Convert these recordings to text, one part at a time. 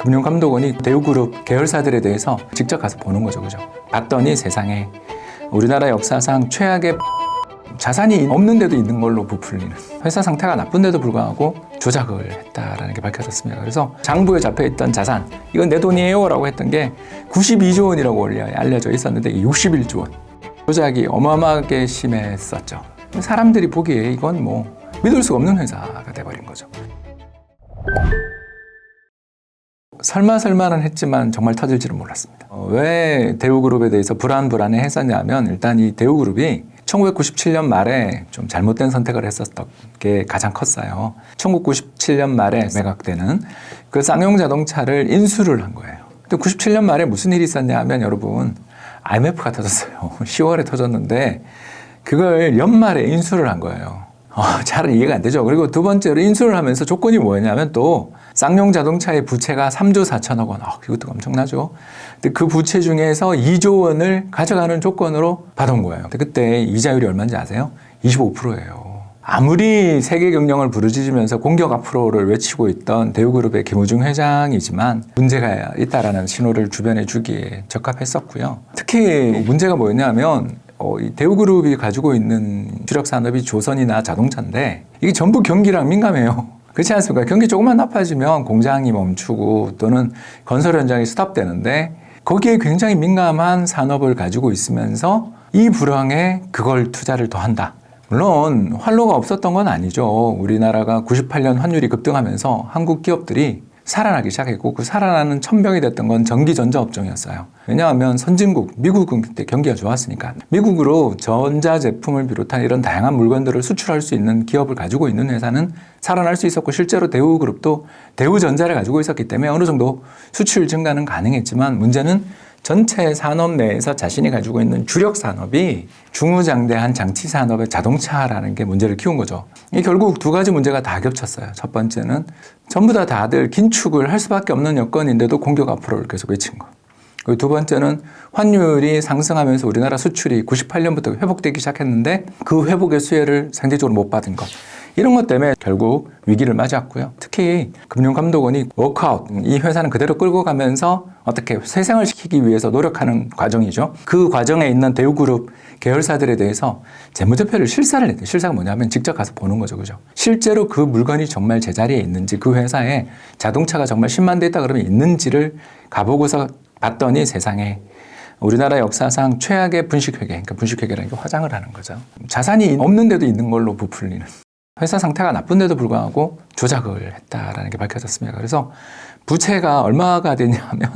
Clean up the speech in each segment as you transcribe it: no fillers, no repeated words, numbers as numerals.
금융감독원이 대우그룹 계열사들에 대해서 직접 가서 보는 거죠. 그죠? 봤더니 세상에 우리나라 역사상 최악의 자산이 없는데도 있는 걸로 부풀리는, 회사 상태가 나쁜데도 불구하고 조작을 했다라는 게 밝혀졌습니다. 그래서 장부에 잡혀있던 자산, 이건 내 돈이에요 라고 했던 게 92조 원이라고 알려져 있었는데 61조 원. 조작이 어마어마하게 심했었죠. 사람들이 보기에 이건 뭐 믿을 수가 없는 회사가 돼버린 거죠. 설마는 했지만 정말 터질지는 몰랐습니다. 왜 대우그룹에 대해서 불안해 했었냐면, 일단 이 대우그룹이 1997년 말에 좀 잘못된 선택을 했었던 게 가장 컸어요. 1997년 말에 매각되는 그 쌍용 자동차를 인수를 한 거예요. 근데 97년 말에 무슨 일이 있었냐 하면, 여러분, IMF가 터졌어요. 10월에 터졌는데 그걸 연말에 인수를 한 거예요. 잘 이해가 안 되죠. 그리고 두 번째로 인수를 하면서 조건이 뭐였냐면, 또 쌍용 자동차의 부채가 3조 4천억 원. 이것도 엄청나죠. 근데 그 부채 중에서 2조 원을 가져가는 조건으로 받은 거예요. 근데 그때 이자율이 얼마인지 아세요? 25%예요. 아무리 세계 경영을 부르짖으면서 공격 앞으로를 외치고 있던 대우그룹의 김우중 회장이지만 문제가 있다라는 신호를 주변에 주기에 적합했었고요. 특히 문제가 뭐였냐면, 이 대우그룹이 가지고 있는 주력 산업이 조선이나 자동차인데 이게 전부 경기랑 민감해요. 그렇지 않습니까? 경기 조금만 나빠지면 공장이 멈추고 또는 건설 현장이 스탑되는데, 거기에 굉장히 민감한 산업을 가지고 있으면서 이 불황에 그걸 투자를 더 한다. 물론 활로가 없었던 건 아니죠. 우리나라가 98년 환율이 급등하면서 한국 기업들이 살아나기 시작했고, 그 살아나는 천병이 됐던 건 전기전자 업종이었어요. 왜냐하면 선진국, 미국은 그때 경기가 좋았으니까. 미국으로 전자제품을 비롯한 이런 다양한 물건들을 수출할 수 있는 기업을 가지고 있는 회사는 살아날 수 있었고, 실제로 대우그룹도 대우전자를 가지고 있었기 때문에 어느 정도 수출 증가는 가능했지만, 문제는 전체 산업 내에서 자신이 가지고 있는 주력 산업이 중후장대한 장치 산업의 자동차라는 게 문제를 키운 거죠. 이 결국 두 가지 문제가 다 겹쳤어요. 첫 번째는 전부 다들 긴축을 할 수밖에 없는 여건인데도 공격 앞으로를 계속 외친 거. 그리고 두 번째는 환율이 상승하면서 우리나라 수출이 98년부터 회복되기 시작했는데 그 회복의 수혜를 상대적으로 못 받은 것. 이런 것 때문에 결국 위기를 맞았고요. 특히 금융감독원이 워크아웃, 이 회사는 그대로 끌고 가면서 어떻게 회생을 시키기 위해서 노력하는 과정이죠. 그 과정에 있는 대우그룹 계열사들에 대해서 재무제표를 실사를 했대요. 실사가 뭐냐면 직접 가서 보는 거죠. 그죠? 실제로 그 물건이 정말 제자리에 있는지, 그 회사에 자동차가 정말 10만 대 있다 그러면 있는지를 가보고서 봤더니 세상에 우리나라 역사상 최악의 분식회계, 그러니까 분식회계라는 게 화장을 하는 거죠. 자산이 없는데도 있는 걸로 부풀리는, 회사 상태가 나쁜데도 불구하고 조작을 했다라는 게 밝혀졌습니다. 그래서 부채가 얼마가 되냐면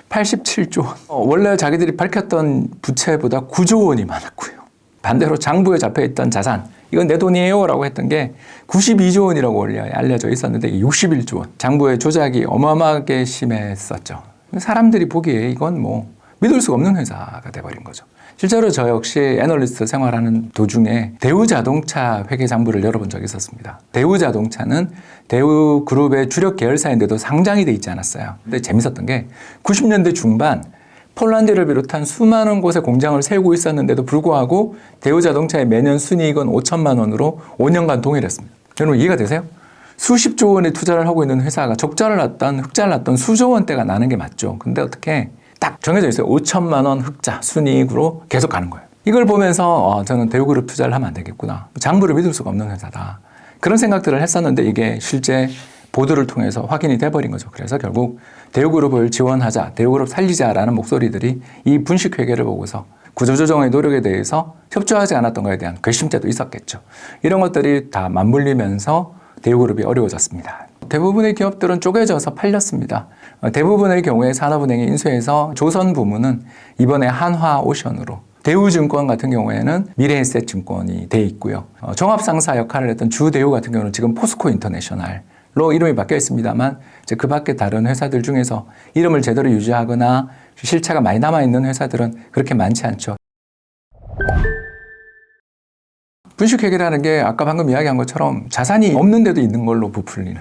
87조 원. 원래 자기들이 밝혔던 부채보다 9조 원이 많았고요. 반대로 장부에 잡혀있던 자산, 이건 내 돈이에요 라고 했던 게 92조 원이라고 알려져 있었는데 61조 원. 장부의 조작이 어마어마하게 심했었죠. 사람들이 보기에 이건 뭐 믿을 수가 없는 회사가 돼버린 거죠. 실제로 저 역시 애널리스트 생활하는 도중에 대우자동차 회계장부를 열어본 적이 있었습니다. 대우자동차는 대우그룹의 주력 계열사인데도 상장이 돼 있지 않았어요. 근데 재밌었던 게 90년대 중반 폴란드를 비롯한 수많은 곳에 공장을 세우고 있었는데도 불구하고 대우자동차의 매년 순이익은 5천만 원으로 5년간 동일했습니다. 여러분 이해가 되세요? 수십조 원의 투자를 하고 있는 회사가 적자를 났던 흑자를 났던 수조 원대가 나는 게 맞죠. 근데 어떻게 딱 정해져 있어요. 5천만 원 흑자 순이익으로 계속 가는 거예요. 이걸 보면서 저는 대우그룹 투자를 하면 안 되겠구나. 장부를 믿을 수가 없는 회사다. 그런 생각들을 했었는데 이게 실제 보도를 통해서 확인이 돼버린 거죠. 그래서 결국 대우그룹을 지원하자, 대우그룹 살리자라는 목소리들이 이 분식회계를 보고서 구조조정의 노력에 대해서 협조하지 않았던 것에 대한 괘씸죄도 있었겠죠. 이런 것들이 다 맞물리면서 대우그룹이 어려워졌습니다. 대부분의 기업들은 쪼개져서 팔렸습니다. 대부분의 경우에 산업은행이 인수해서 조선 부문은 이번에 한화오션으로, 대우증권 같은 경우에는 미래에셋증권이 돼 있고요. 종합상사 역할을 했던 주대우 같은 경우는 지금 포스코 인터내셔널로 이름이 바뀌어 있습니다만, 이제 그 밖에 다른 회사들 중에서 이름을 제대로 유지하거나 실체가 많이 남아있는 회사들은 그렇게 많지 않죠. 분식회계라는 게 아까 방금 이야기한 것처럼 자산이 없는데도 있는 걸로 부풀리는,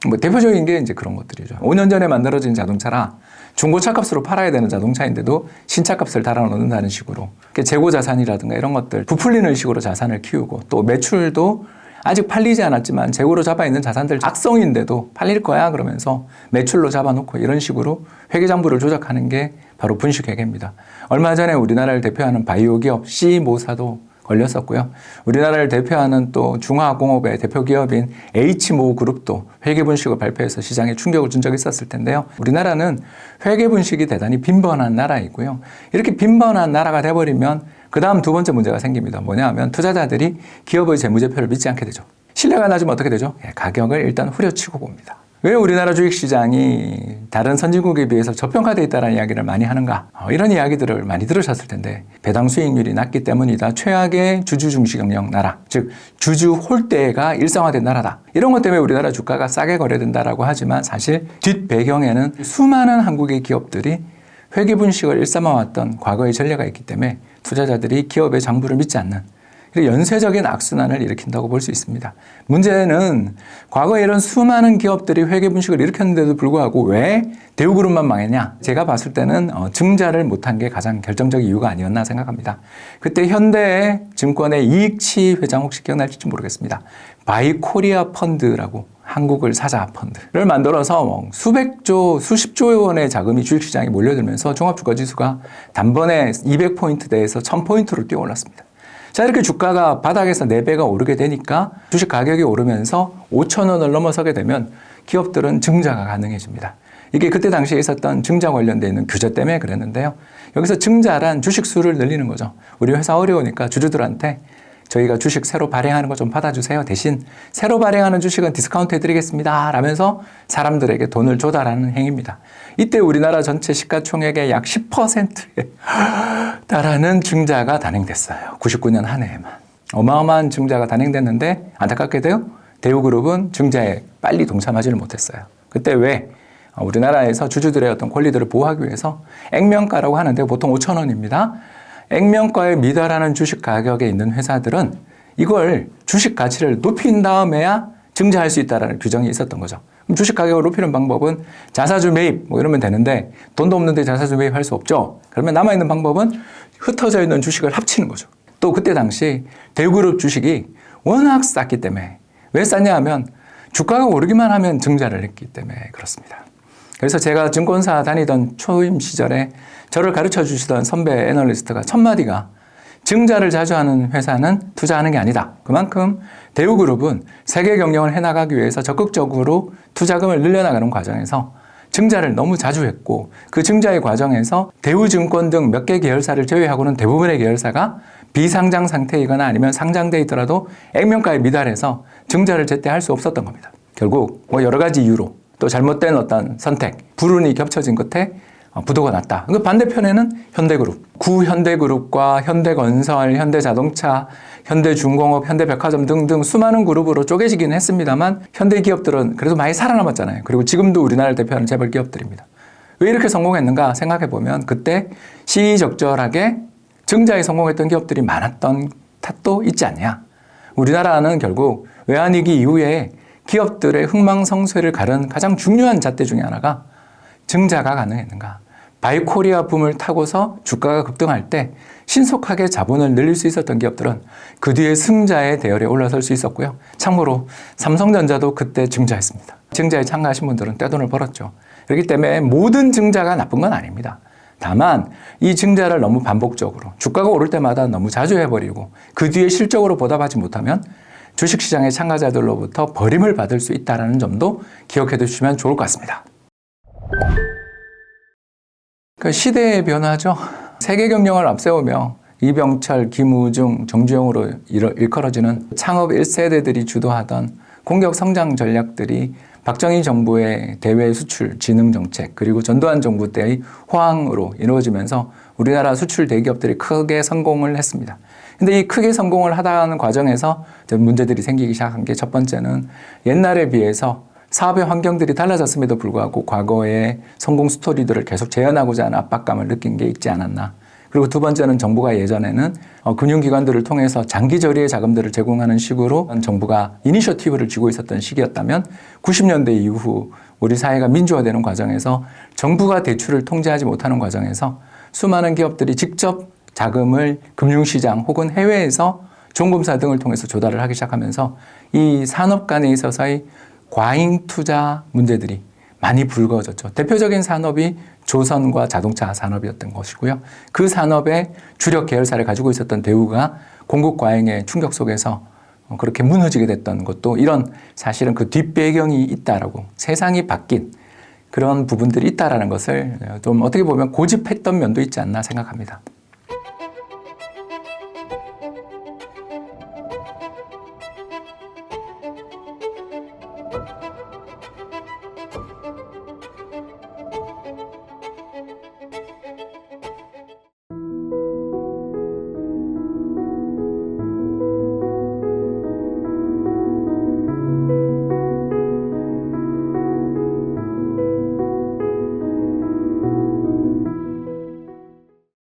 뭐 대표적인 게 이제 그런 것들이죠. 5년 전에 만들어진 자동차라 중고차 값으로 팔아야 되는 자동차인데도 신차 값을 달아놓는다는 식으로 재고 자산이라든가 이런 것들 부풀리는 식으로 자산을 키우고, 또 매출도 아직 팔리지 않았지만 재고로 잡아 있는 자산들 악성인데도 팔릴 거야 그러면서 매출로 잡아놓고 이런 식으로 회계장부를 조작하는 게 바로 분식회계입니다. 얼마 전에 우리나라를 대표하는 바이오 기업 C모사도 걸렸었고요. 우리나라를 대표하는 또 중화공업의 대표 기업인 H모 그룹도 회계분식을 발표해서 시장에 충격을 준 적이 있었을 텐데요. 우리나라는 회계분식이 대단히 빈번한 나라이고요. 이렇게 빈번한 나라가 돼버리면 그 다음 두 번째 문제가 생깁니다. 뭐냐 하면 투자자들이 기업의 재무제표를 믿지 않게 되죠. 신뢰가 낮으면 어떻게 되죠? 가격을 일단 후려치고 봅니다. 왜 우리나라 주식시장이 다른 선진국에 비해서 저평가되어 있다는 이야기를 많이 하는가? 이런 이야기들을 많이 들으셨을 텐데 배당 수익률이 낮기 때문이다. 최악의 주주 중시 경영 나라, 즉 주주 홀대가 일상화된 나라다. 이런 것 때문에 우리나라 주가가 싸게 거래된다라고 하지만 사실 뒷 배경에는 수많은 한국의 기업들이 회계분식을 일삼아왔던 과거의 전례가 있기 때문에 투자자들이 기업의 장부를 믿지 않는 연쇄적인 악순환을 일으킨다고 볼 수 있습니다. 문제는 과거에 이런 수많은 기업들이 회계분식을 일으켰는데도 불구하고 왜 대우그룹만 망했냐? 제가 봤을 때는 증자를 못한 게 가장 결정적 이유가 아니었나 생각합니다. 그때 현대증권의 이익치 회장 혹시 기억날지 모르겠습니다. 바이코리아 펀드라고 한국을 사자 펀드를 만들어서 수백조, 수십조 원의 자금이 주식시장에 몰려들면서 종합주가지수가 단번에 200포인트대에서 1000포인트로 뛰어올랐습니다. 자, 이렇게 주가가 바닥에서 4배가 오르게 되니까 주식 가격이 오르면서 5,000원을 넘어서게 되면 기업들은 증자가 가능해집니다. 이게 그때 당시에 있었던 증자 관련되어 있는 규제 때문에 그랬는데요. 여기서 증자란 주식 수를 늘리는 거죠. 우리 회사 어려우니까 주주들한테 저희가 주식 새로 발행하는 거 좀 받아주세요. 대신 새로 발행하는 주식은 디스카운트 해드리겠습니다. 라면서 사람들에게 돈을 조달하는 행위입니다. 이때 우리나라 전체 시가총액의 약 10%에 달하는 증자가 단행됐어요. 99년 한 해에만. 어마어마한 증자가 단행됐는데 안타깝게도 대우그룹은 증자에 빨리 동참하지를 못했어요. 그때 왜? 우리나라에서 주주들의 어떤 권리들을 보호하기 위해서 액면가라고 하는데 보통 5,000원입니다. 액면가에 미달하는 주식 가격에 있는 회사들은 이걸 주식 가치를 높인 다음에야 증자할 수 있다는 규정이 있었던 거죠. 그럼 주식 가격을 높이는 방법은 자사주 매입 이러면 되는데 돈도 없는데 자사주 매입할 수 없죠. 그러면 남아있는 방법은 흩어져 있는 주식을 합치는 거죠. 또 그때 당시 대우그룹 주식이 워낙 쌌기 때문에 왜 쌌냐 하면 주가가 오르기만 하면 증자를 했기 때문에 그렇습니다. 그래서 제가 증권사 다니던 초임 시절에 저를 가르쳐 주시던 선배 애널리스트가 첫마디가 증자를 자주 하는 회사는 투자하는 게 아니다. 그만큼 대우그룹은 세계 경영을 해나가기 위해서 적극적으로 투자금을 늘려나가는 과정에서 증자를 너무 자주 했고 그 증자의 과정에서 대우증권 등 몇 개 계열사를 제외하고는 대부분의 계열사가 비상장 상태이거나 아니면 상장돼 있더라도 액면가에 미달해서 증자를 제때 할 수 없었던 겁니다. 결국 여러 가지 이유로 또 잘못된 어떤 선택, 불운이 겹쳐진 끝에 부도가 났다. 그 반대편에는 현대그룹, 구현대그룹과 현대건설, 현대자동차, 현대중공업, 현대백화점 등등 수많은 그룹으로 쪼개지기는 했습니다만 현대기업들은 그래도 많이 살아남았잖아요. 그리고 지금도 우리나라를 대표하는 재벌 기업들입니다. 왜 이렇게 성공했는가 생각해보면 그때 시의적절하게 증자에 성공했던 기업들이 많았던 탓도 있지 않냐. 우리나라는 결국 외환위기 이후에 기업들의 흥망성쇠를 가른 가장 중요한 잣대 중에 하나가 증자가 가능했는가. 바이코리아 붐을 타고서 주가가 급등할 때 신속하게 자본을 늘릴 수 있었던 기업들은 그 뒤에 승자의 대열에 올라설 수 있었고요. 참고로 삼성전자도 그때 증자했습니다. 증자에 참가하신 분들은 떼돈을 벌었죠. 그렇기 때문에 모든 증자가 나쁜 건 아닙니다. 다만 이 증자를 너무 반복적으로 주가가 오를 때마다 너무 자주 해버리고 그 뒤에 실적으로 보답하지 못하면 주식시장의 참가자들로부터 버림을 받을 수 있다는 점도 기억해 두시면 좋을 것 같습니다. 그 시대의 변화죠. 세계 경영을 앞세우며 이병철, 김우중, 정주영으로 일컬어지는 창업 1세대들이 주도하던 공격 성장 전략들이 박정희 정부의 대외 수출 진흥 정책 그리고 전두환 정부 때의 호황으로 이루어지면서 우리나라 수출 대기업들이 크게 성공을 했습니다. 근데 이 크게 성공을 하다는 과정에서 문제들이 생기기 시작한 게 첫 번째는 옛날에 비해서 사업의 환경들이 달라졌음에도 불구하고 과거의 성공 스토리들을 계속 재현하고자 하는 압박감을 느낀 게 있지 않았나. 그리고 두 번째는 정부가 예전에는 금융기관들을 통해서 장기 저리의 자금들을 제공하는 식으로 정부가 이니셔티브를 쥐고 있었던 시기였다면 90년대 이후 우리 사회가 민주화되는 과정에서 정부가 대출을 통제하지 못하는 과정에서 수많은 기업들이 직접 자금을 금융시장 혹은 해외에서 종금사 등을 통해서 조달을 하기 시작하면서 이 산업 간에 있어서의 과잉 투자 문제들이 많이 불거졌죠. 대표적인 산업이 조선과 자동차 산업이었던 것이고요. 그 산업의 주력 계열사를 가지고 있었던 대우가 공급 과잉의 충격 속에서 그렇게 무너지게 됐던 것도 이런 사실은 그 뒷배경이 있다라고, 세상이 바뀐 그런 부분들이 있다라는 것을 좀 어떻게 보면 고집했던 면도 있지 않나 생각합니다.